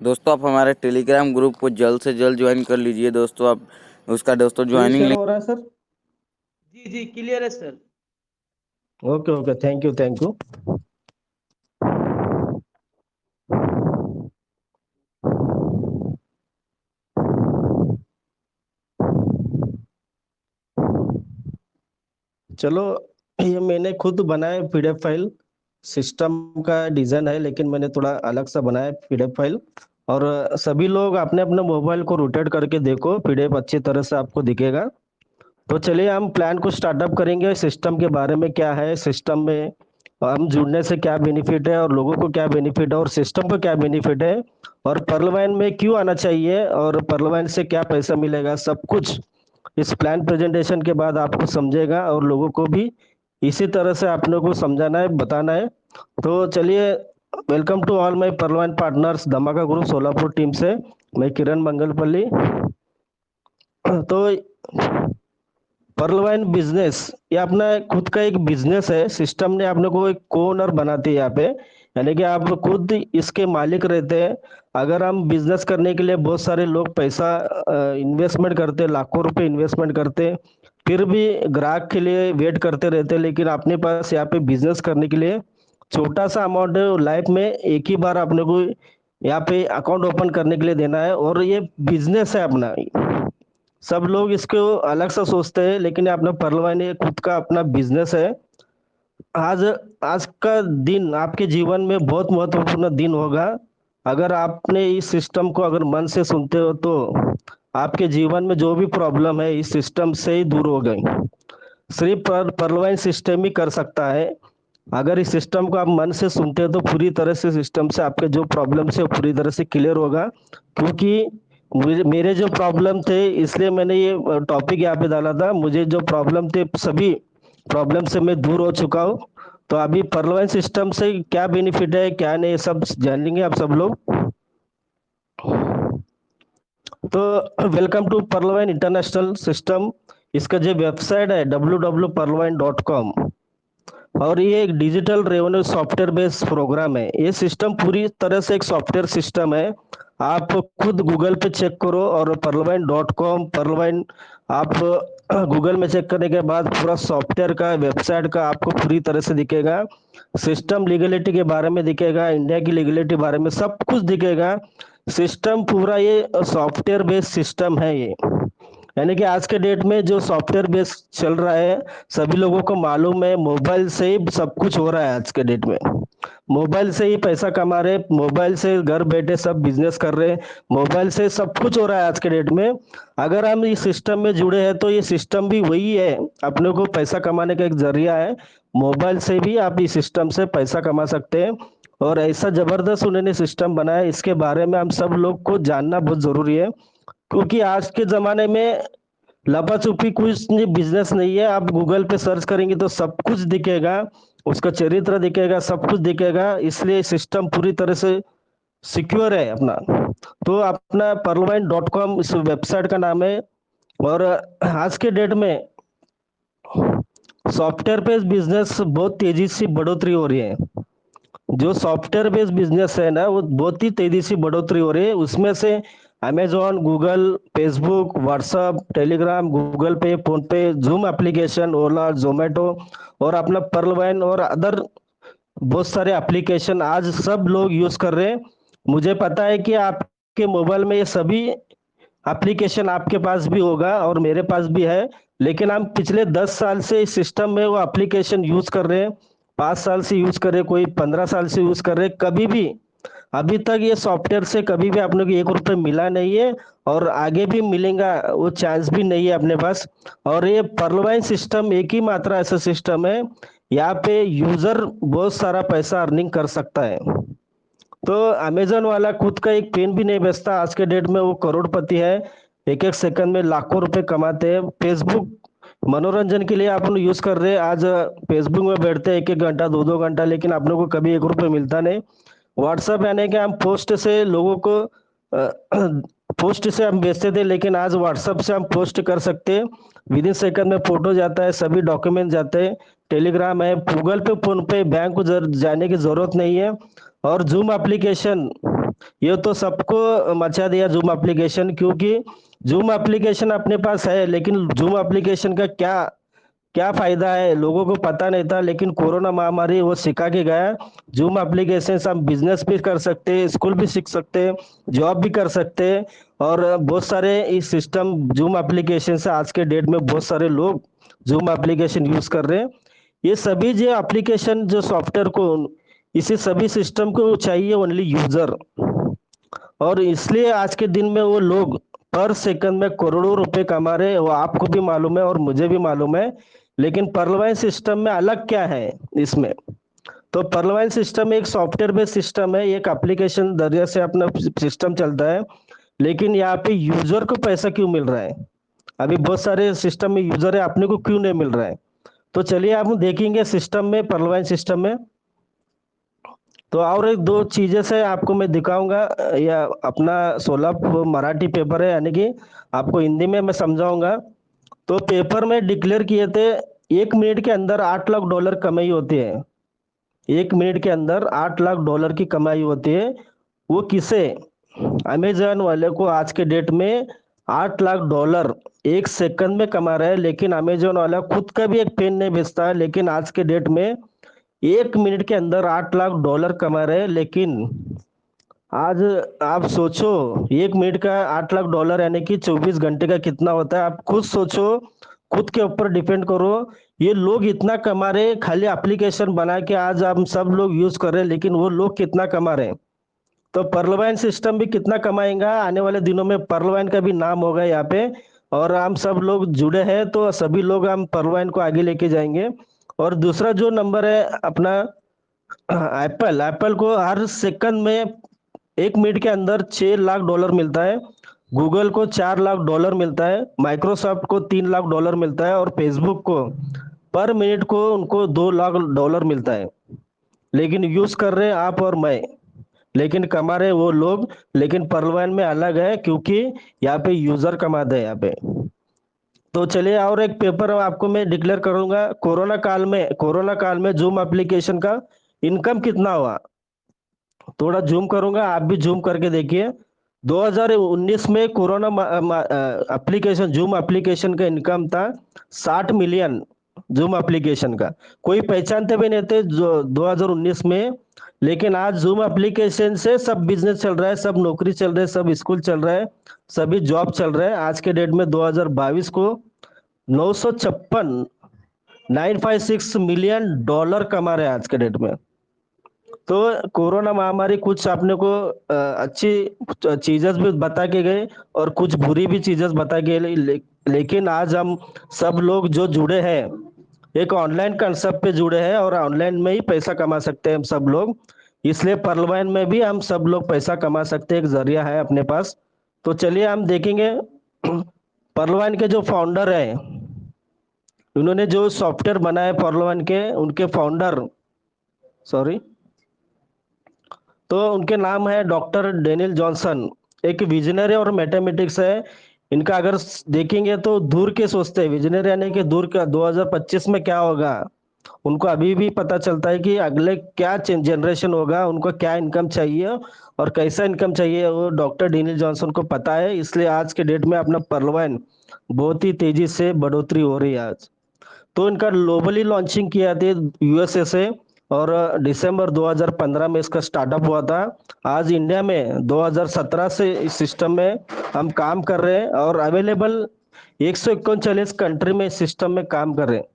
दोस्तों आप हमारे टेलीग्राम ग्रुप को जल्द से जल्द ज्वाइन कर लीजिए दोस्तों। आप उसका दोस्तों जी ज्वाइनिंग सर, लिंक। हो रहा है सर। जी जी क्लियर है sir. Okay okay, thank you thank you. चलो, ये मैंने खुद बनाया पीडीएफ फाइल। सिस्टम का डिजाइन है, लेकिन मैंने थोड़ा अलग सा बनाया पीडीएफ फाइल। और सभी लोग अपने अपने मोबाइल को रोटेट करके देखो, पीडीएफ अच्छी तरह से आपको दिखेगा। तो चलिए हम प्लान को स्टार्टअप करेंगे। सिस्टम के बारे में क्या है, सिस्टम में हम जुड़ने से क्या बेनिफिट है और लोगों को क्या बेनिफिट है और सिस्टम को क्या बेनिफिट है, और पर्लवाइन में क्यों आना चाहिए और पर्लवाइन से क्या पैसा मिलेगा, सब कुछ इस प्लान प्रेजेंटेशन के बाद आपको समझेगा और लोगों को भी इसी तरह से आपने को समझाना है, बताना है। तो चलिए, welcome to all my Perlwine partners Dhamaka group Solapur team से। मैं किरण मंगलपल्ली। तो पर्लवाइन बिजनेस ये अपना खुद का एक बिजनेस है। सिस्टम ने आपने को एक को ओनर बनाती है यहाँ पे, यानी कि आप खुद इसके मालिक रहते हैं। अगर हम बिजनेस करने के लिए बहुत सारे लोग पैसा इन्वेस्टमेंट करते हैं, लाखों रुपए इन्वेस्टमेंट करते हैं, फिर भी ग्राहक के लिए वेट करते रहते हैं। लेकिन अपने पास यहाँ पे बिजनेस करने के लिए छोटा सा अमाउंट लाइफ में एक ही बार अपने को यहाँ पे अकाउंट ओपन करने के लिए देना है, और ये बिजनेस है अपना। सब लोग इसको अलग सा सोचते हैं, लेकिन ये अपना पर्लवाइन ये खुद का अपना बिजनेस है। आज आज का दिन आपके जीवन में बहुत महत्वपूर्ण दिन होगा। अगर आपने इस सिस्टम को अगर मन से सुनते हो तो आपके जीवन में जो भी प्रॉब्लम है इस सिस्टम से ही दूर हो गई। सिर्फ पर्लवाइन सिस्टम ही कर सकता है। अगर इस सिस्टम को आप मन से सुनते हो तो पूरी तरह से सिस्टम से आपके जो प्रॉब्लम है वो पूरी तरह से क्लियर होगा। क्योंकि मेरे जो प्रॉब्लम थे, इसलिए मैंने ये टॉपिक यहाँ पे डाला था। मुझे जो प्रॉब्लम थे सभी प्रॉब्लम से मैं दूर हो चुका हूँ। तो अभी पर्लवाइन सिस्टम से क्या बेनिफिट है क्या नहीं, सब जानेंगे आप सब लोग। तो welcome to Perlwine international system. इसका जो वेबसाइट है www.perlwine.com, और ये एक digital revenue software based program है। ये सिस्टम पूरी तरह से एक सॉफ्टवेयर सिस्टम है। आप खुद गूगल पे चेक करो, और perlwine.com पर्लवाइन आप गूगल में चेक करने के बाद पूरा सॉफ्टवेयर का वेबसाइट का आपको पूरी तरह से दिखेगा। सिस्टम लीगलिटी के बारे में दिखेगा, इंडिया की लीगलिटी बारे में सब कुछ दिखेगा। सिस्टम पूरा ये सॉफ्टवेयर बेस्ड सिस्टम है ये। यानी कि आज के डेट में जो सॉफ्टवेयर बेस्ड चल रहा है, सभी लोगों को मालूम है मोबाइल से ही सब कुछ हो रहा है। आज के डेट में मोबाइल से ही पैसा कमा रहे, मोबाइल से घर बैठे सब बिजनेस कर रहे, मोबाइल से सब कुछ हो रहा है आज के डेट में। अगर हम इस सिस्टम में जुड़े हैं तो ये सिस्टम भी वही है, अपने को पैसा कमाने का एक जरिया है। मोबाइल से भी आप इस सिस्टम से पैसा कमा सकते हैं। और ऐसा जबरदस्त उन्होंने सिस्टम बनाया, इसके बारे में हम सब लोग को जानना बहुत जरूरी है। क्योंकि आज के ज़माने में लपा छुपी कुछ नहीं, बिज़नेस नहीं है। आप गूगल पे सर्च करेंगे तो सब कुछ दिखेगा, उसका चरित्र दिखेगा, सब कुछ दिखेगा। इसलिए सिस्टम पूरी तरह से सिक्योर है अपना। तो अपना perlwine.com इस वेबसाइट का नाम है। और आज के डेट में सॉफ्टवेयर पे बिज़नेस बहुत तेज़ी से बढ़ोतरी हो रही है। जो सॉफ्टवेयर बेस्ड बिजनेस है ना, वो बहुत ही तेजी से बढ़ोतरी हो रही है। उसमें से Amazon, Google, Facebook, WhatsApp, Telegram, Google पे, फोन पे, जूम एप्लीकेशन, ओला, जोमेटो, और अपना पर्लवाइन और अदर बहुत सारे एप्लीकेशन आज सब लोग यूज कर रहे हैं। मुझे पता है कि आपके मोबाइल में ये सभी एप्लीकेशन आपके पास भी होगा और मेरे पास भी है। लेकिन हम पिछले 10 साल से इस सिस्टम में वो एप्लीकेशन यूज कर रहे हैं, 5 साल से यूज कर रहे हैं, कोई 15 साल से यूज कर रहे हैं। कभी भी अभी तक ये सॉफ्टवेयर से कभी भी आप लोग को 1 रुपये मिला नहीं है, और आगे भी मिलेगा वो चांस भी नहीं है अपने पास। और ये पर्लवाइन सिस्टम एक ही मात्रा ऐसा सिस्टम है, यहाँ पे यूजर बहुत सारा पैसा अर्निंग कर सकता है। तो अमेजन वाला खुद का एक पेन भी नहीं बेचता, आज के डेट में वो करोड़पति है। एक एक सेकंड में लाखों रुपए कमाते हैं। फेसबुक मनोरंजन के लिए आप लोग यूज कर रहे हैं, आज फेसबुक में बैठते हैं 1 1 घंटा 2 2 घंटा, लेकिन आप लोगों को कभी 1 रुपये मिलता नहीं। व्हाट्सएप यानी कि हम पोस्ट से लोगों को पोस्ट से हम भेजते थे, लेकिन आज व्हाट्सएप से हम पोस्ट कर सकते हैं। विद इन सेकंड में फोटो जाता है, सभी डॉक्यूमेंट जाते हैं। टेलीग्राम है, गूगल पे, फोन पे, बैंक को जाने की जरूरत नहीं है। और जूम एप्लीकेशन, ये तो सबको मचा दिया जूम एप्लीकेशन, क्योंकि जूम एप्लीकेशन अपने पास है, लेकिन जूम एप्लीकेशन का क्या क्या फायदा है लोगों को पता नहीं था, लेकिन कोरोना महामारी वो सिखा के गया। जूम एप्लीकेशन से हम बिजनेस भी कर सकते हैं, स्कूल भी सीख सकते हैं, जॉब भी कर सकते हैं। और बहुत सारे इस सिस्टम जूम एप्लीकेशन से आज के डेट में बहुत सारे लोग जूम एप्लीकेशन यूज कर रहे हैं। ये सभी जो एप्लीकेशन जो सॉफ्टवेयर को, इसी सभी सिस्टम को चाहिए ओनली यूजर। और इसलिए आज के दिन में वो लोग पर सेकंड में करोड़ों रुपए कमा रहे हैं, वो आपको भी मालूम है और मुझे भी मालूम है। लेकिन पर्लवाइन सिस्टम में अलग क्या है इसमें? तो पर्लवाइन सिस्टम एक सॉफ्टवेयर बेस्ड सिस्टम है, एक एप्लीकेशन जरिए से अपना सिस्टम चलता है। लेकिन यहाँ पे यूजर को पैसा क्यों मिल रहा है? अभी बहुत सारे सिस्टम में यूजर है, अपने को क्यों नहीं मिल रहा है? तो चलिए आप देखेंगे सिस्टम में, पर्लवाइन सिस्टम में। तो और एक दो चीजें से आपको मैं दिखाऊंगा। या अपना 16 मराठी पेपर है, यानी कि आपको हिंदी में मैं समझाऊंगा। तो पेपर में डिक्लेयर किए थे 1 मिनट के अंदर $8 लाख कमाई होती है। 1 मिनट के अंदर $8 लाख की कमाई होती है। वो किसे? अमेजन वाले को आज के डेट में $8 लाख 1 सेकंड में कमा रहा है। लेकिन अमेजन वाला खुद का भी एक पेन नहीं बेचता है, लेकिन आज के डेट में 1 मिनट के अंदर $8 लाख कमा रहे हैं। लेकिन आज आप सोचो, 1 मिनट का $8 लाख यानी कि 24 घंटे का कितना होता है? आप खुद सोचो, खुद के ऊपर डिपेंड करो। ये लोग इतना कमा रहे हैं, खाली एप्लीकेशन बना के आज हम सब लोग यूज कर रहे हैं, लेकिन वो लोग कितना कमा रहे हैं? तो पर्लवाइन सिस्टम भी कितना कमाएगा आने वाले दिनों में? पर्लवाइन का भी नाम होगा यहाँ पे, और हम सब लोग जुड़े हैं, तो सभी लोग हम पर्लवाइन को आगे लेके जाएंगे। और दूसरा जो नंबर है अपना, एप्पल एप्पल को हर सेकंड में 1 मिनट के अंदर $6 लाख मिलता है। गूगल को $4 लाख मिलता है। माइक्रोसॉफ्ट को $3 लाख मिलता है। और फेसबुक को पर मिनट को उनको $2 लाख मिलता है। लेकिन यूज कर रहे हैं आप और मैं, लेकिन कमा रहे वो लोग। लेकिन पर्लवाइन में अलग है, क्योंकि यहाँ पे यूजर कमाते हैं यहाँ पे। तो चलिए और एक पेपर आपको मैं डिक्लेयर करूंगा। कोरोना काल में जूम एप्लीकेशन का इनकम कितना हुआ? थोड़ा जूम करूंगा, आप भी जूम करके देखिए। 2019 में कोरोना एप्लीकेशन, जूम एप्लीकेशन का इनकम था 60 मिलियन। जूम एप्लीकेशन का कोई पहचानते भी नहीं थे जो 2019 में। लेकिन आज जूम एप्लीकेशन से सब बिजनेस चल रहा है, सब नौकरी चल रहा है, सब स्कूल चल रहा है, सभी जॉब चल रहा है। आज के डेट में 2022 को 956 956 मिलियन डॉलर कमा रहे हैं आज के डेट में। तो कोरोना महामारी कुछ अपने को अच्छी चीजें भी बता के गए, और कुछ बुरी भी चीजें बता के लेकिन आज हम सब लोग जो जुड़े हैं, एक ऑनलाइन कंसेप्ट पे जुड़े हैं, और ऑनलाइन में ही पैसा कमा सकते हैं हम सब लोग। इसलिए पर्लवाइन में भी हम सब लोग पैसा कमा सकते हैं, एक जरिया है अपने पास। तो चलिए हम देखेंगे पर्लवाइन के जो फाउंडर है, उन्होंने जो सॉफ्टवेयर बनाया पर्लवाइन के, उनके फाउंडर, सॉरी, तो उनके नाम है डॉक्टर डेनियल जॉनसन। एक विजनरी और मैथमेटिक्स है इनका। अगर देखेंगे तो दूर के सोचते हैं, विजनरी यानी कि दूर का 2025 में क्या होगा। उनको अभी भी पता चलता है कि अगले क्या जनरेशन होगा, उनको क्या इनकम चाहिए और कैसा इनकम चाहिए, वो डॉक्टर डेनियल जॉनसन को पता है। इसलिए आज के डेट में अपना पर्लवाइन बहुत ही तेजी से बढ़ोतरी हो रही है आज। तो इनका ग्लोबली लॉन्चिंग किया था यूएसए से, और दिसंबर 2015 में इसका स्टार्टअप हुआ था। आज इंडिया में 2017 से इस सिस्टम में हम काम कर रहे हैं, और अवेलेबल 139 कंट्री में इस सिस्टम में काम कर रहे हैं।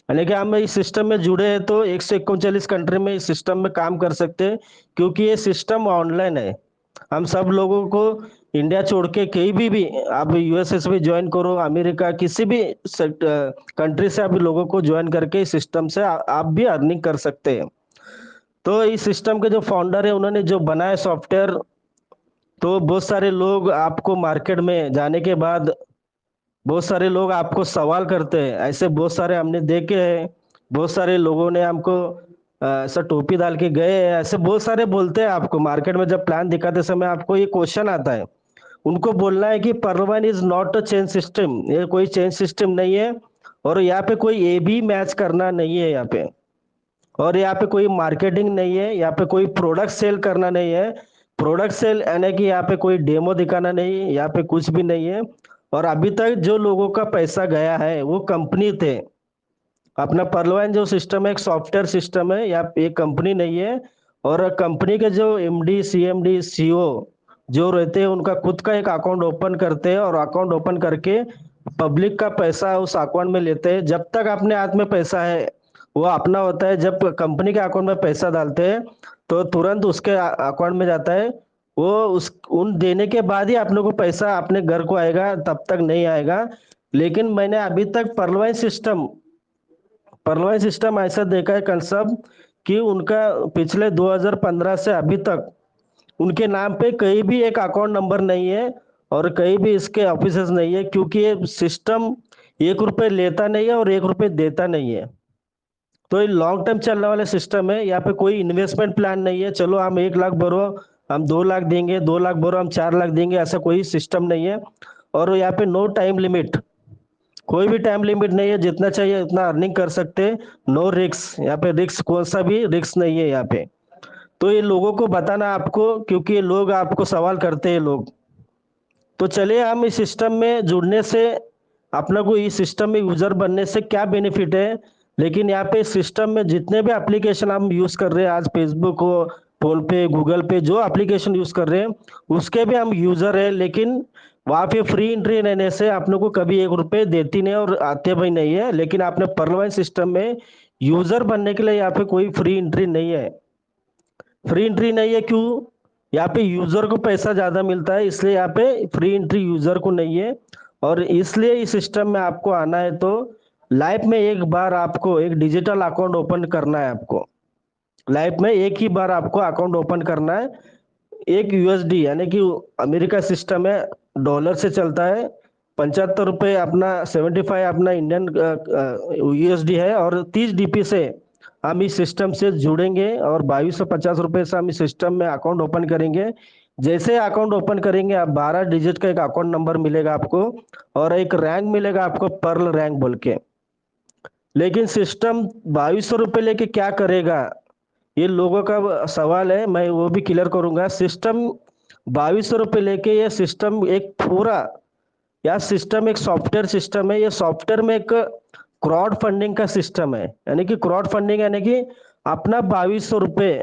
यानी कि हम इस सिस्टम में जुड़े हैं तो 139 कंट्री में इस सिस्टम में काम कर सकते हैं, क्योंकि ये सिस्टम ऑनलाइन है। हम सब लोगों को इंडिया छोड़ के कहीं भी आप यूएसए से भी ज्वाइन करो, अमेरिका किसी भी कंट्री से आप लोगों को ज्वाइन करके इस सिस्टम से आप भी अर्निंग कर सकते हैं। तो इस सिस्टम के जो फाउंडर है, उन्होंने जो बनाया सॉफ्टवेयर, तो बहुत सारे लोग आपको मार्केट में जाने के बाद बहुत सारे लोग आपको सवाल करते हैं, ऐसे बहुत सारे हमने देखे हैं। बहुत सारे लोगों ने हमको ऐसा टोपी डाल के गए हैं, ऐसे बहुत सारे बोलते हैं आपको मार्केट में। जब प्लान दिखाते समय आपको ये क्वेश्चन आता है, उनको बोलना है कि पर्लवाइन is not a chain system, ये कोई चेन सिस्टम नहीं है, और यहाँ पे कोई ए बी मैच करना नहीं है यहाँ पे। और यहाँ पे कोई मार्केटिंग नहीं है, यहाँ पे कोई प्रोडक्ट सेल करना नहीं है। प्रोडक्ट सेल यानी कि यहाँ पे कोई डेमो दिखाना नहीं है, यहाँ पे कुछ भी नहीं है। और अभी तक जो लोगों का पैसा गया है वो कंपनी थे। अपना पर्लवाइन जो सिस्टम है एक सॉफ्टवेयर सिस्टम है, या एक कंपनी नहीं है। और कंपनी के जो एमडी सीएमडी सीईओ जो रहते हैं उनका खुद का एक अकाउंट ओपन करते हैं, और अकाउंट ओपन करके पब्लिक का पैसा उस अकाउंट में लेते हैं। जब तक अपने हाथ में पैसा है वो अपना होता है, जब कंपनी के अकाउंट में पैसा डालते हैं तो तुरंत उसके अकाउंट में जाता है। वो उस उन देने के बाद ही अपने को पैसा अपने घर को आएगा, तब तक नहीं आएगा। लेकिन मैंने अभी तक पर्लवाइन सिस्टम ऐसा देखा है कंसेप्ट कि उनका पिछले 2015 से अभी तक उनके नाम पे कहीं भी एक अकाउंट नंबर नहीं है, और कहीं भी इसके ऑफिसेस नहीं है, क्योंकि ये सिस्टम 1 रुपए लेता नहीं है और 1 रुपए देता नहीं है। तो ये लॉन्ग टर्म चलने वाला सिस्टम है। यहाँ पे कोई इन्वेस्टमेंट प्लान नहीं है, चलो हम 1 लाख भरो हम 2 लाख देंगे, 2 लाख भरो हम 4 लाख देंगे, ऐसा कोई सिस्टम नहीं है। और यहाँ पे नो टाइम लिमिट, कोई भी टाइम लिमिट नहीं है, जितना चाहिए उतना अर्निंग कर सकते हैं। नो रिस्क, यहाँ पे रिस्क कौन सा भी रिस्क नहीं है यहाँ पे। तो ये लोगों को बताना आपको, क्योंकि ये लोग आपको सवाल करते हैं लोग। तो चलिए हम इस सिस्टम में जुड़ने से, अपना को इस सिस्टम में यूजर बनने से क्या बेनिफिट है। लेकिन यहाँ पे सिस्टम में जितने भी एप्लीकेशन हम यूज कर रहे हैं, आज फेसबुक हो, फोन पे, गूगल पे, जो एप्लीकेशन यूज कर रहे हैं उसके भी हम यूजर है। लेकिन वहाँ पे फ्री एंट्री रहने से अपने को कभी 1 रुपए देती नहीं और आते भी नहीं है। लेकिन आपने पर्लवाइन सिस्टम में यूजर बनने के लिए यहाँ पे कोई फ्री एंट्री नहीं है। फ्री एंट्री नहीं है क्यों? यहाँ पे यूजर को पैसा ज्यादा मिलता है, इसलिए यहाँ पे फ्री एंट्री यूजर को नहीं है। और इसलिए इस सिस्टम में आपको आना है तो लाइफ में एक बार आपको एक डिजिटल अकाउंट ओपन करना है। आपको लाइफ में एक ही बार आपको अकाउंट ओपन करना है। एक यूएसडी यानी कि अमेरिका सिस्टम है, डॉलर से चलता है। 75 रुपये अपना, 75 अपना इंडियन यूएसडी है, और 30 डीपी से हम इस सिस्टम से जुड़ेंगे, और 2250 रुपये से हम इस सिस्टम में अकाउंट ओपन करेंगे। जैसे अकाउंट ओपन करेंगे आप 12 डिजिट का एक अकाउंट नंबर मिलेगा आपको, और एक रैंक मिलेगा आपको, पर्ल रैंक बोल के। लेकिन सिस्टम 2200 रुपये लेके क्या करेगा, ये लोगों का सवाल है, मैं वो भी क्लियर करूंगा। सिस्टम 2200 रुपये लेके, ये सिस्टम एक पूरा, या सिस्टम एक सॉफ्टवेयर सिस्टम है। ये सॉफ्टवेयर में एक क्राउड फंडिंग का सिस्टम है, यानी कि क्राउड फंडिंग यानी कि अपना 2200 रुपये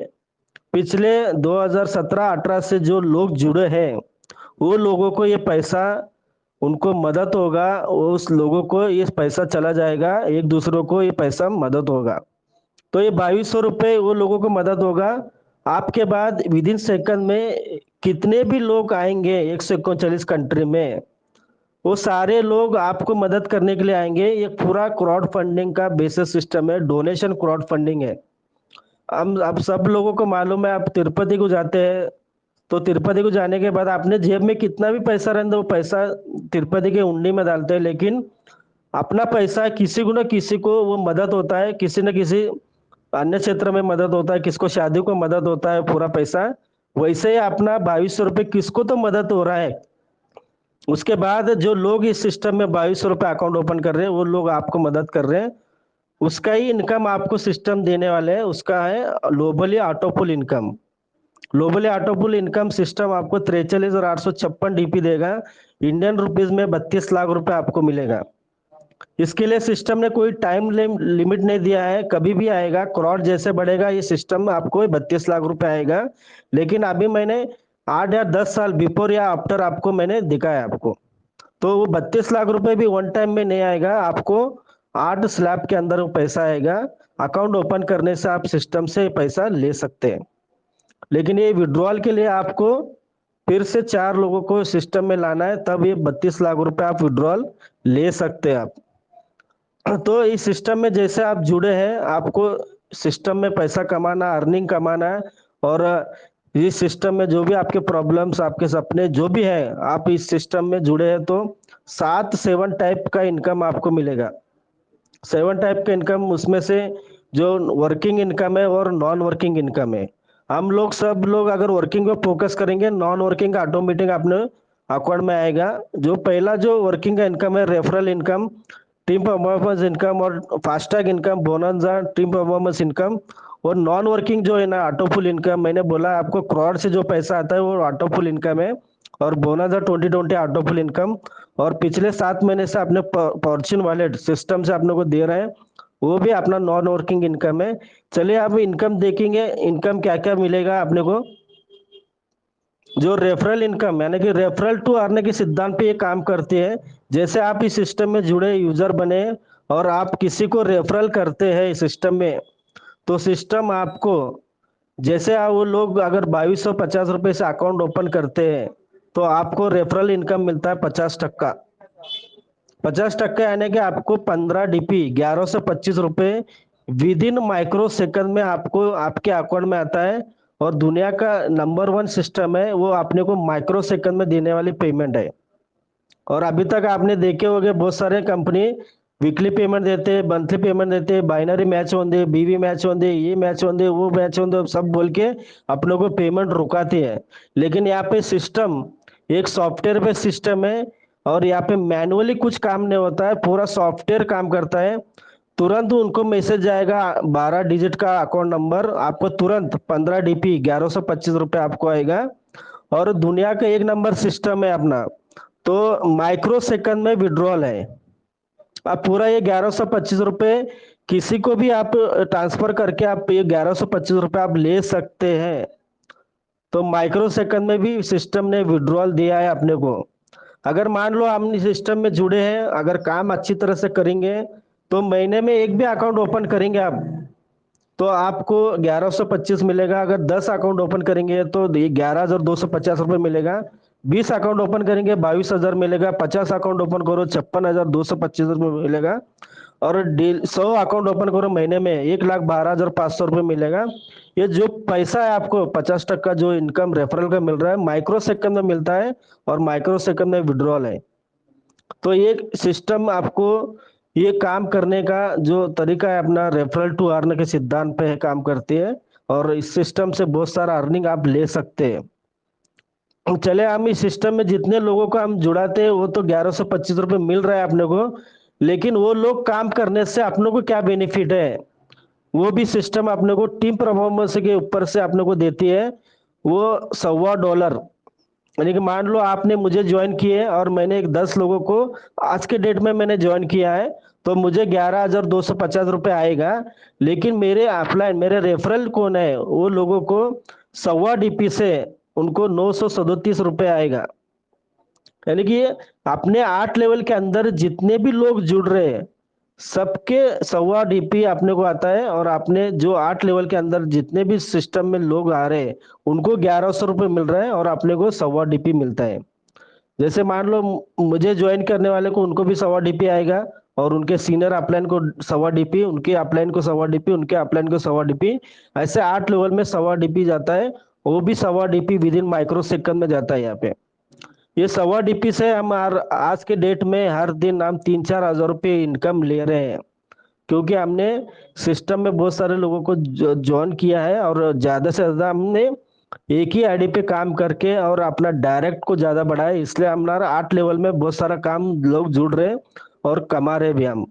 पिछले 2017-18 से जो लोग जुड़े हैं वो लोगों को ये पैसा, उनको मदद होगा, उस लोगों को ये पैसा चला जाएगा, एक दूसरों को ये पैसा मदद होगा। तो ये 2200 रुपये वो लोगों को मदद होगा। आपके बाद विद इन सेकंड में कितने भी लोग आएंगे 139 कंट्री में, वो सारे लोग आपको मदद करने के लिए आएंगे। ये पूरा क्राउड फंडिंग का बेसिस सिस्टम है, डोनेशन क्राउड फंडिंग है। हम अब सब लोगों को मालूम है, आप तिरुपति को जाते हैं तो तिरुपति को जाने के बाद आपने जेब में कितना भी पैसा रहता वो पैसा तिरुपति के हुंडी में डालते हैं। लेकिन अपना पैसा किसी को ना किसी को वो मदद होता है, किसी न किसी अन्य क्षेत्र में मदद होता है, किसको शादी को मदद होता है पूरा पैसा। वैसे ही अपना 2200 रुपये किसको तो मदद हो रहा है। उसके बाद जो लोग इस सिस्टम में 2200 रुपये अकाउंट ओपन कर रहे हैं वो लोग आपको मदद कर रहे हैं। उसका ही इनकम आपको सिस्टम देने वाले हैं, उसका है globally ऑटोपुल income. Globally ऑटोपुल income system आपको 43,856 डीपी देगा। इंडियन रुपीज में 32 लाख रुपए आपको मिलेगा। इसके लिए सिस्टम ने कोई टाइम लिमिट नहीं दिया है, कभी भी आएगा। क्राउड जैसे बढ़ेगा ये सिस्टम आपको 32 लाख रुपए आएगा। लेकिन अभी मैंने 8 या 10 साल बिफोर या आफ्टर आपको मैंने दिखाया आपको। तो वो 32 लाख रुपए भी वन टाइम में नहीं आएगा, आपको 8 स्लैब के अंदर वो पैसा आएगा। अकाउंट ओपन करने से आप सिस्टम से पैसा ले सकते हैं। लेकिन ये विड्रॉल के लिए आपको फिर से 4 लोगों को सिस्टम में लाना है, तब ये 32 लाख रुपए आप विड्रॉल ले सकते हैं आप। तो इस सिस्टम में जैसे आप जुड़े हैं, आपको सिस्टम में पैसा कमाना, अर्निंग कमाना है। और इस सिस्टम में जो भी आपके प्रॉब्लम्स, आपके सपने जो भी है, आप इस सिस्टम में जुड़े हैं तो 7 टाइप का इनकम आपको मिलेगा। 7 टाइप का इनकम, उसमें से जो वर्किंग इनकम है और नॉन वर्किंग इनकम है। हम लोग सब लोग अगर वर्किंग पे फोकस करेंगे, नॉन वर्किंग का ऑटोमेटिक अपने अकाउंट में आएगा। जो पहला जो वर्किंग का इनकम है referral income, team performance income और FASTag income, bonanza, team performance income और नॉन वर्किंग जो है ना ऑटोफुल इनकम, मैंने बोला आपको करोड़ से जो पैसा आता है वो ऑटोफुल इनकम है। और बोनंजा 2020 ऑटोफुल इनकम, और पिछले 7 महीने से अपने फॉर्च्यून वॉलेट सिस्टम से अपने को दे रहे हैं, वो भी अपना नॉन वर्किंग इनकम है। चलिए आप इनकम देखेंगे, इनकम क्या क्या मिलेगा अपने को। जो रेफरल इनकम यानी कि रेफरल टू अर्न के सिद्धांत पे ये काम करती है। जैसे आप इस सिस्टम में जुड़े यूजर बने और आप किसी को रेफरल करते हैं इस सिस्टम में, तो सिस्टम आपको, जैसे वो लोग अगर 2250 रुपये से अकाउंट ओपन करते हैं तो आपको रेफरल इनकम मिलता है 50%। 50% यानी कि आपको 15 DP 1125 रुपये विद इन माइक्रो सेकंड में आपको आपके अकाउंट में आता है। और दुनिया का नंबर 1 सिस्टम है वो अपने को माइक्रो सेकंड में देने वाली पेमेंट है। और अभी तक आपने देखे होंगे बहुत सारे कंपनी वीकली पेमेंट देते हैं, मंथली पेमेंट देते हैं, बाइनरी मैच होंगे, बीवी मैच होंगे, ये मैच होंगे, वो मैच होंगे, सब बोल के अपने को पेमेंट रुकाती है। लेकिन यहाँ पे सिस्टम एक सॉफ्टवेयर बेस्ड सिस्टम है और यहाँ पे मैनुअली कुछ काम नहीं होता है, पूरा सॉफ्टवेयर काम करता है। तुरंत उनको मैसेज आएगा 12 डिजिट का अकाउंट नंबर, आपको तुरंत 15 DP 1125 रुपये आपको आएगा। और दुनिया का एक नंबर सिस्टम है अपना, तो माइक्रो सेकंड में विड्रॉल है। आप पूरा ये 1125 रुपये किसी को भी आप ट्रांसफर करके आप ये 1125 रुपये आप ले सकते हैं। तो माइक्रो सेकंड में भी सिस्टम ने विड्रॉल दिया है अपने को। अगर मान लो हम इस सिस्टम में जुड़े हैं, अगर काम अच्छी तरह से करेंगे तो महीने में एक भी अकाउंट ओपन करेंगे आप तो आपको 1125 मिलेगा। अगर 10 अकाउंट ओपन करेंगे तो 11,250 रुपये मिलेगा। 20 अकाउंट ओपन करेंगे 22,000 मिलेगा। 50 अकाउंट ओपन करो 56,225 रुपये मिलेगा। और 100 अकाउंट ओपन करो महीने में 1,12,500 रुपये मिलेगा। ये जो पैसा है आपको 50% जो इनकम रेफरल का मिल रहा है माइक्रो सेकंड में मिलता है और माइक्रो सेकंड में विड्रॉल है। तो ये सिस्टम आपको ये काम करने का जो तरीका है अपना रेफरल टू अर्न के सिद्धांत पे काम करती है और इस सिस्टम से बहुत सारा अर्निंग आप ले सकते हैं। चले हम इस सिस्टम में जितने लोगों को हम जुड़ाते हैं वो तो 1125 रुपये मिल रहा है अपने को, लेकिन वो लोग काम करने से अपने को क्या बेनिफिट है वो भी सिस्टम अपने को टीम परफॉर्मेंस के ऊपर से अपने को देती है। वो $1.25, यानी कि मान लो आपने मुझे ज्वाइन किए और मैंने एक 10 लोगों को आज के डेट में मैंने ज्वाइन किया है तो मुझे 11,250 रुपये आएगा। लेकिन मेरे ऑफलाइन मेरे रेफरल कौन है वो लोगों को 1.25 DP से उनको 937 रुपये आएगा। यानी कि अपने 8 लेवल के अंदर जितने भी लोग जुड़ रहे हैं सबके 1.25 DP अपने को आता है। और आपने जो 8 लेवल के अंदर जितने भी सिस्टम में लोग आ रहे हैं उनको 1100 रुपये मिल रहा है और अपने को 1.25 DP मिलता है। जैसे मान लो मुझे ज्वाइन करने वाले को उनको भी 1.25 DP आएगा और उनके सीनियर अपलाइन को 1.25 DP, उनके अपलाइन को 1.25 DP, उनके अपलाइन को 1.25 DP, ऐसे 8 लेवल में 1.25 DP जाता है। वो भी 1.25 DP with in micro second में जाता है। यहाँ पे ये 1.25 DP से हम आज के डेट में हर दिन हम 3-4 हजार रुपये इनकम ले रहे हैं, क्योंकि हमने सिस्टम में बहुत सारे लोगों को ज्वाइन किया है और ज्यादा से ज्यादा हमने एक ही आईडी पे काम करके और अपना डायरेक्ट को ज्यादा बढ़ाया, इसलिए हमारा 8 लेवल में बहुत सारा काम लोग जुड़ रहे हैं और कमा रहे भी हम।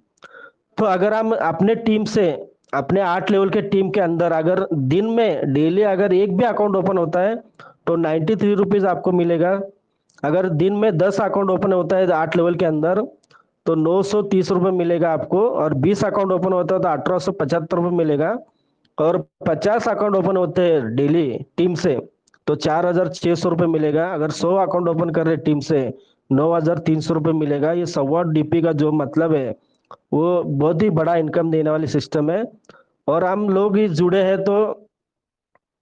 तो अगर हम अपने टीम से अपने 8 लेवल के टीम के अंदर अगर दिन में डेली अगर एक भी अकाउंट ओपन होता है तो 93 रुपीज आपको मिलेगा। अगर दिन में 10 अकाउंट ओपन होता है 8 लेवल के अंदर तो 930 रुपये मिलेगा आपको। और 20 अकाउंट ओपन होता है तो 1875 रुपये मिलेगा। और 50 अकाउंट ओपन होते हैं डेली टीम से तो 4,600 रुपये मिलेगा। अगर 100 अकाउंट ओपन कर रहे टीम से 9,300 रुपये मिलेगा। ये 1.25 DP का जो मतलब है वो बहुत ही बड़ा इनकम देने वाली सिस्टम है। और हम लोग ही जुड़े हैं तो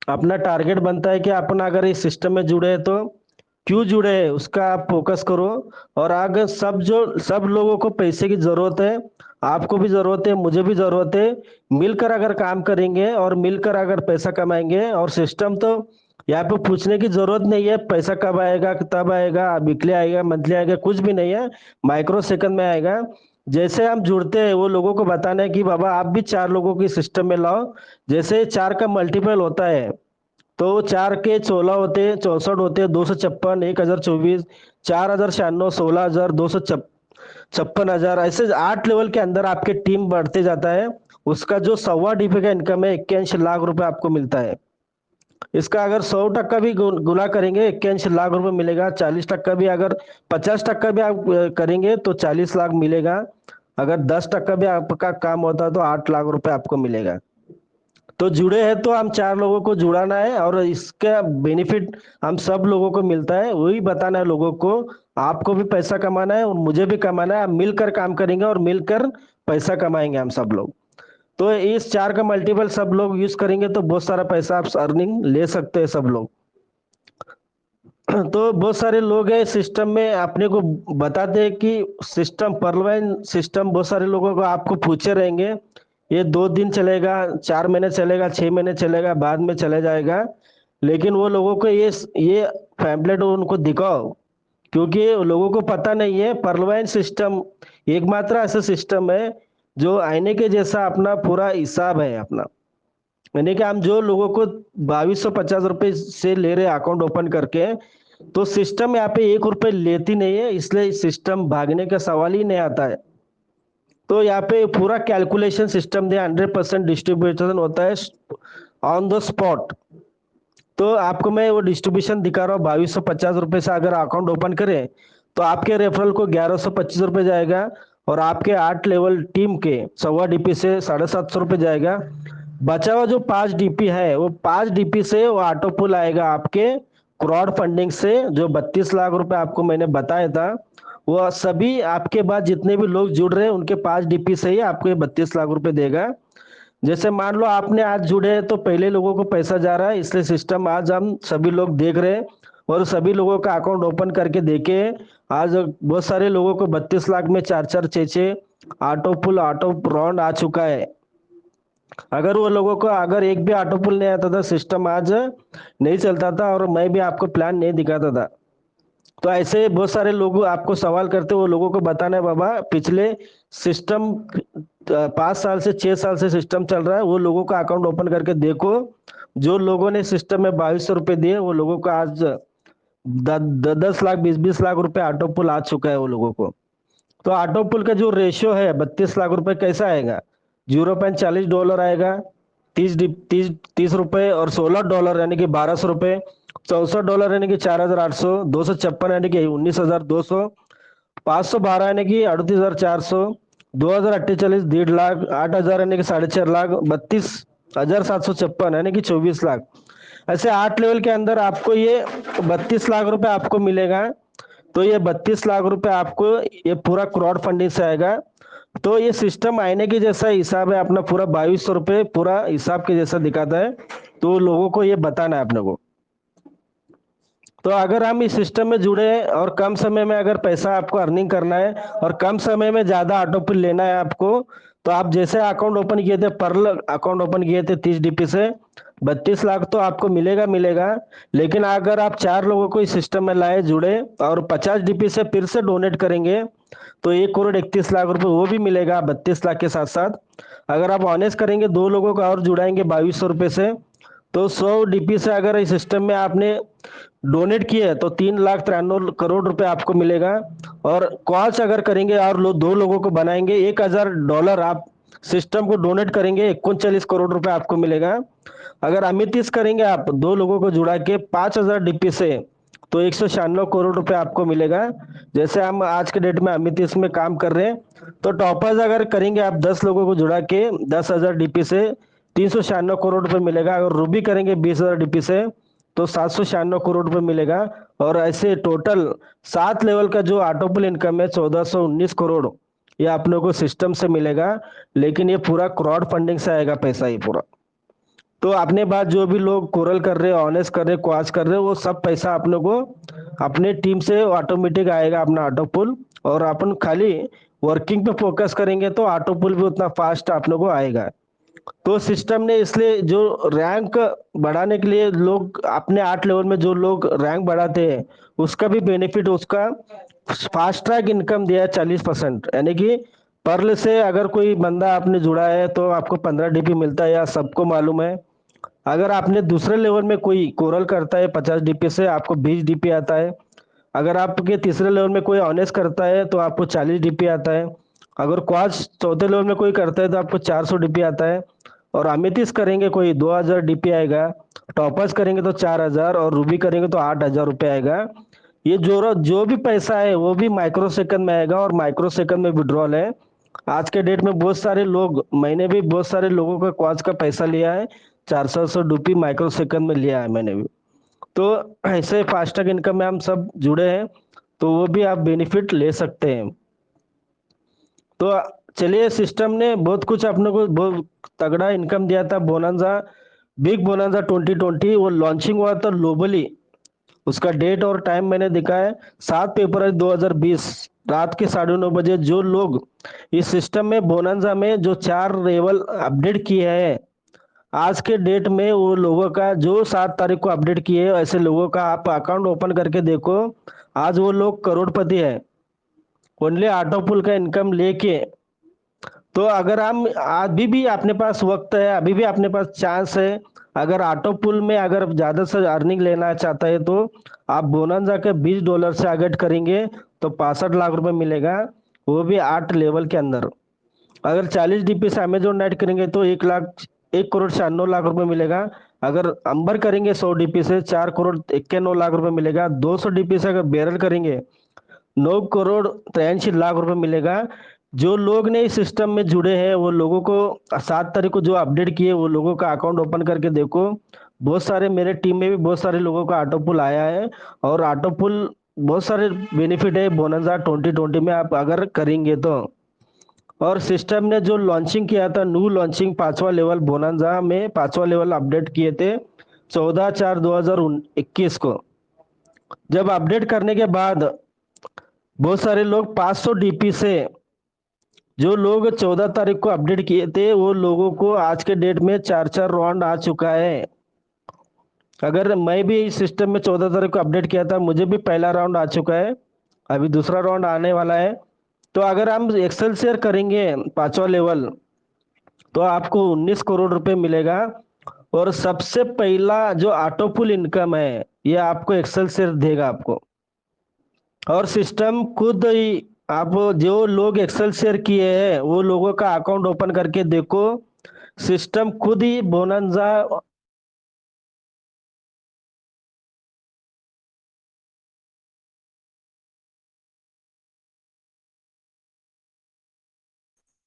अपना टारगेट बनता है कि अपन अगर इस सिस्टम में जुड़े हैं तो क्यों जुड़े हैं उसका आप फोकस करो। और अगर सब लोगों को पैसे की जरूरत है, आपको भी जरूरत है, मुझे भी जरूरत है, मिलकर अगर काम करेंगे और मिलकर अगर पैसा कमाएंगे। और सिस्टम तो यहाँ पे पूछने की जरूरत नहीं है पैसा कब आएगा कब आएगा, वीकली आएगा मंथली आएगा, कुछ भी नहीं है, माइक्रो सेकंड में आएगा। जैसे हम जुड़ते हैं वो लोगों को बताना है कि बाबा आप भी 4 लोगों की सिस्टम में लाओ। जैसे 4 का मल्टीपल होता है तो 4 के 16 होते हैं, 64 होते हैं, 256, 1,024, 4,096, 16,256, 56,000, ऐसे 8 लेवल के अंदर आपके टीम बढ़ते जाता है। उसका जो 1.25 का इनकम है 81 लाख रुपए आपको मिलता है। इसका अगर 100% भी गुना करेंगे 81 लाख रुपए मिलेगा। 40% भी, अगर 50% भी आप करेंगे तो 40 लाख मिलेगा। अगर 10% भी आपका काम होता है तो 8 लाख रुपए आपको मिलेगा। तो जुड़े हैं तो हम 4 लोगों को जुड़ाना है और इसका बेनिफिट हम सब लोगों को मिलता है, वही बताना है लोगों को। आपको भी पैसा कमाना है और मुझे भी कमाना है, हम मिलकर काम करेंगे और मिलकर पैसा कमाएंगे हम सब लोग। तो इस 4 का मल्टीपल सब लोग यूज करेंगे तो बहुत सारा पैसा आप अर्निंग ले सकते हैं सब लोग। तो बहुत सारे लोग हैं सिस्टम में, अपने को बताते हैं कि सिस्टम पर्लवाइन सिस्टम, बहुत सारे लोगों को आपको पूछे रहेंगे ये 2 दिन चलेगा, 4 महीने चलेगा, 6 महीने चलेगा, बाद में चले जाएगा। लेकिन वो लोगों को ये पैम्पलेट उनको दिखाओ, क्योंकि लोगों को पता नहीं है पर्लवाइन सिस्टम एकमात्र ऐसा सिस्टम है जो आईने के जैसा अपना पूरा हिसाब है अपना। यानी कि हम जो लोगों को 2250 रुपए से ले रहे अकाउंट ओपन करके, तो सिस्टम यहाँ पे 1 रुपए लेती नहीं है, इसलिए सिस्टम भागने का सवाल ही नहीं आता है। तो यहाँ पे पूरा कैलकुलेशन सिस्टम दे 100% डिस्ट्रीब्यूशन होता है ऑन द स्पॉट। तो आपको मैं वो डिस्ट्रीब्यूशन दिखा रहा हूँ। 2250 रुपए से अगर अकाउंट ओपन करें तो आपके रेफरल को 1125 रुपए जाएगा और आपके 8 लेवल टीम के 1.25 DP से 750 रुपए जाएगा। बचा हुआ जो 5 DP है वो 5 DP से वो ऑटो पुल आएगा आपके क्राउड फंडिंग से, जो 32 लाख रुपए आपको मैंने बताया था। वो सभी आपके बाद जितने भी लोग जुड़ रहे हैं उनके 5 DP से ही आपको ये 32 लाख रुपए देगा। जैसे मान लो आपने आज जुड़े हैं तो पहले लोगों को पैसा जा रहा है, इसलिए सिस्टम आज हम सभी लोग देख रहे हैं और सभी लोगों का अकाउंट ओपन करके देखे। आज बहुत सारे लोगों को 32 लाख में 4-4, 6-6 ऑटो पुल ऑटो राउंड आ चुका है। अगर वो लोगों को अगर एक भी ऑटो पुल नहीं आता था, सिस्टम आज नहीं चलता था और मैं भी आपको प्लान नहीं दिखाता था। तो ऐसे बहुत सारे लोग आपको सवाल करते, वो लोगों को बताना है बाबा पिछले सिस्टम 5 साल से 6 साल से सिस्टम चल रहा है, वो लोगों का अकाउंट ओपन करके देखो। जो लोगों ने सिस्टम में 2200 रुपए दिए वो लोगों को आज 10 लाख 20-20 लाख रुपए ऑटो पुल आ चुका है वो लोगों को। तो ऑटो पुल का जो रेशियो है 32 लाख रुपए कैसा आएगा, $0.40 आएगा। 30 रुपए और $16 यानी कि $1200, $64 यानी कि 4800, 256 यानी कि 19200, 512 यानी कि 38400, 2048 1.5 लाख, 8000 यानी कि 4.5 लाख, 32,756 यानी कि 24 लाख। ऐसे 8 लेवल के अंदर आपको ये 32 लाख रुपए आपको मिलेगा। तो ये 32 लाख रुपए आपको ये पूरा क्राउड फंडिंग से आएगा। तो ये सिस्टम आईने के जैसा हिसाब है अपना, पूरा 2200 रुपए पूरा हिसाब के जैसा दिखाता है। तो लोगों को ये बताना है अपने को। तो अगर हम इस सिस्टम में जुड़े हैं और कम समय में अगर पैसा आपको अर्निंग करना है और कम समय में ज्यादा ऑटो पे लेना है आपको, तो आप जैसे अकाउंट ओपन किए थे, पर्ल अकाउंट ओपन किए थे 30 DP से 32 लाख तो आपको मिलेगा। लेकिन अगर आप 4 लोगों को इस सिस्टम में लाए जुड़े और 50 DP से फिर से डोनेट करेंगे तो 1,31 लाख रुपए वो भी मिलेगा 32 लाख के साथ साथ। अगर आप ऑनेस्ट करेंगे 2 लोगों को और जुड़ाएंगे 2200 रुपए से, तो 100 DP से अगर इस सिस्टम में आपने डोनेट किए तो 3,93 करोड़ रुपए आपको मिलेगा। और कॉल्स अगर करेंगे और 2 लोगों को बनाएंगे, $1,000 आप सिस्टम को डोनेट करेंगे, 39 करोड़ रुपए आपको मिलेगा। अगर अमितिस करेंगे आप 2 लोगों को जुड़ा के 5,000 DP से, तो 196 करोड़ रुपए आपको मिलेगा। जैसे हम आज के डेट में अमितिस में काम कर रहे हैं, तो टॉपर्स अगर करेंगे आप 10 लोगों को जुड़ा के 10,000 DP से 396 करोड़ रुपए मिलेगा। अगर रूबी करेंगे 20,000 DP से तो 796 करोड़ रुपए मिलेगा। और ऐसे टोटल 7 लेवल का जो ऑटोपुल इनकम है 1419 करोड़, ये अपने को सिस्टम से मिलेगा। लेकिन ये पूरा क्राउड फंडिंग से आएगा पैसा ये पूरा। तो अपने बाद जो भी लोग कोरल कर रहे हैं, ऑनेस्ट कर रहे हैं, क्वाच कर रहे हैं, वो सब पैसा अपने को अपने टीम से ऑटोमेटिक आएगा अपना ऑटो पुल। और अपन खाली वर्किंग पे फोकस करेंगे तो ऑटो पुल भी उतना फास्ट अपने को आएगा। तो सिस्टम ने इसलिए जो रैंक बढ़ाने के लिए लोग अपने 8 लेवल में जो लोग रैंक बढ़ाते हैं उसका भी बेनिफिट, उसका फास्ट ट्रैक इनकम दिया है 40%। यानी कि पर्ल से अगर कोई बंदा आपने जुड़ा है तो आपको 15 DP मिलता है, या सबको मालूम है। अगर आपने दूसरे लेवल में कोई कोरल करता है 50 DP से, आपको 20 DP आता है। अगर आपके तीसरे लेवल में कोई ऑनेस्ट करता है तो आपको 40 डीपी आता है। अगर क्वार्ट्ज चौथे लेवल में कोई करता है तो आपको 400 डीपी आता है। और अमेथिस्ट करेंगे कोई 2000 डीपी आएगा। टॉपर्स करेंगे तो 4000 और रूबी करेंगे तो 8000 रुपये आएगा। ये जो भी पैसा है वो भी माइक्रो सेकंड में आएगा और माइक्रो सेकंड में विड्रॉल है। आज के डेट में बहुत सारे लोग, मैंने भी बहुत सारे लोगों का क्वार्ट्ज का पैसा लिया है। 400 डीपी माइक्रो सेकंड में लिया है मैंने भी। तो ऐसे फास्टैग इनकम में हम सब जुड़े हैं, तो वो भी आप बेनिफिट ले सकते हैं। तो चलिए, सिस्टम ने बहुत कुछ अपने को बहुत तगड़ा इनकम दिया था। बोनांजा, बिग बोनांजा 2020 वो लॉन्चिंग हुआ था ग्लोबली। उसका डेट और टाइम मैंने दिखा है, 7 फरवरी 2020 रात के 9:30 बजे। जो लोग इस सिस्टम में बोनांजा में जो 4 लेवल अपडेट किए हैं, आज के डेट में वो लोगों का जो 7 तारीख को अपडेट किए, ऐसे लोगों का आप अकाउंट ओपन करके देखो, आज वो लोग करोड़पति है ओनली ऑटो पुल का इनकम लेके। तो अगर हम अभी भी अपने पास वक्त है, अभी भी अपने पास चांस है, अगर ऑटो पुल में अगर ज्यादा से अर्निंग लेना चाहता है तो आप बोनंजा के $20 से अगेट करेंगे तो 65 लाख रुपए मिलेगा, वो भी 8 लेवल के अंदर। अगर 40 डीपी से अमेजोन नाइट करेंगे तो 1,96,96 लाख रुपए मिलेगा। अगर अंबर करेंगे 100 डीपी से 4,91 लाख रुपए मिलेगा। 200 डीपी से अगर बैरल करेंगे 9,83 लाख रुपए मिलेगा। जो लोग ने इस सिस्टम में जुड़े हैं वो लोगों को 7 तारीख को जो अपडेट किए वो लोगों का अकाउंट ओपन करके देखो। बहुत सारे मेरे टीम में भी बहुत सारे लोगों का ऑटो पुल आया है और ऑटो पुल बहुत सारे बेनिफिट है बोनंजा 2020 में आप अगर करेंगे तो। और सिस्टम ने जो लॉन्चिंग किया था, न्यू लॉन्चिंग 5वां लेवल बोनंजा में 5वां लेवल अपडेट किए थे 14/4/2021 को। जब अपडेट करने के बाद बहुत सारे लोग 500 डीपी से, जो लोग 14 तारीख को अपडेट किए थे वो लोगों को आज के डेट में 4-4 राउंड आ चुका है। अगर मैं भी इस सिस्टम में 14 तारीख को अपडेट किया था, मुझे भी पहला राउंड आ चुका है, अभी दूसरा राउंड आने वाला है। तो अगर हम एक्सेल शेयर करेंगे 5वां लेवल तो आपको 19 करोड़ रुपए मिलेगा। और सबसे पहला जो ऑटो पुल इनकम है ये आपको एक्सेल शेयर देगा आपको। और सिस्टम खुद ही, आप जो लोग एक्सेल शेयर किए हैं वो लोगों का अकाउंट ओपन करके देखो, सिस्टम खुद ही बोनंजा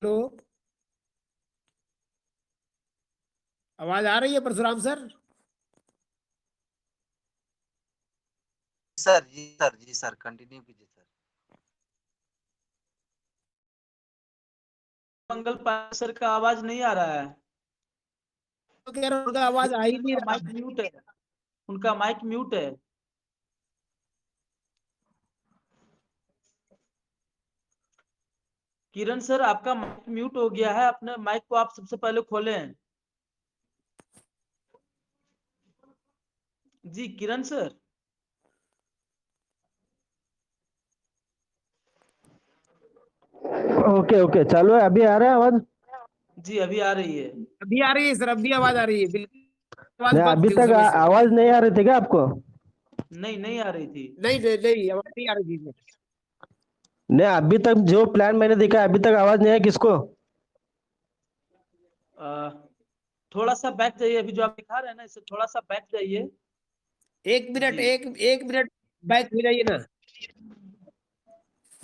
हेलो, आवाज आ रही है परशुराम सर? जी सर कंटिन्यू कीजिए सर। मंगल पांडे सर का आवाज नहीं आ रहा है। तो कह रहा हूं, उनका आवाज आ ही नहीं रहा। माइक म्यूट है, उनका माइक म्यूट है। किरण सर, आपका माइक म्यूट हो गया है, अपने माइक को आप सबसे पहले खोलें। जी किरण सर। ओके ओके चालू है, अभी आ रहा है आवाज? जी अभी आ रही है। अभी आ रही है सर, अभी आवाज आ रही है, बिल्कुल आवाज नहीं, बंद अभी थी उस तक समय से। आवाज नहीं आ रही थी क्या आपको? नहीं नहीं आ रही थी। नहीं नहीं नहीं, आवाज नहीं आ रही थी सर। नहीं, अभी तक जो प्लान मैंने देखा अभी तक आवाज नहीं है किसको? थोड़ा सा बैक जाइए, अभी जो आप दिखा रहे हैं ना इससे थोड़ा सा बैक जाइए। 1 मिनट, जी। एक मिनट बैक हो जाइए ना।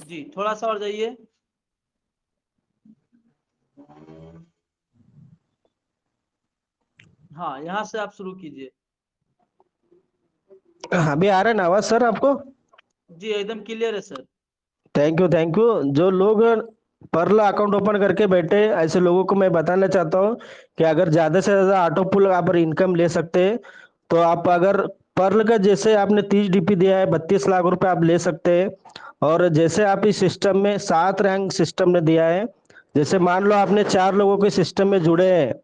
जी थोड़ा सा और जाइए। हाँ यहाँ से आप शुरू कीजिए। अभी आ रहा है ना आवाज सर आपको? जी एकदम क्लियर है sir. Thank you thank you. जो लोग पर्ल अकाउंट ओपन करके बैठे ऐसे लोगों को मैं बताना चाहता हूँ कि अगर ज्यादा से ज्यादा ऑटो पुल आप इनकम ले सकते हैं तो आप अगर पर्ल का जैसे आपने 30 डीपी दिया है 32 लाख रुपए आप ले सकते हैं। और जैसे आप इस सिस्टम में 7 रैंक सिस्टम ने दिया है, जैसे मान लो आपने 4 लोगों के सिस्टम में जुड़े हैं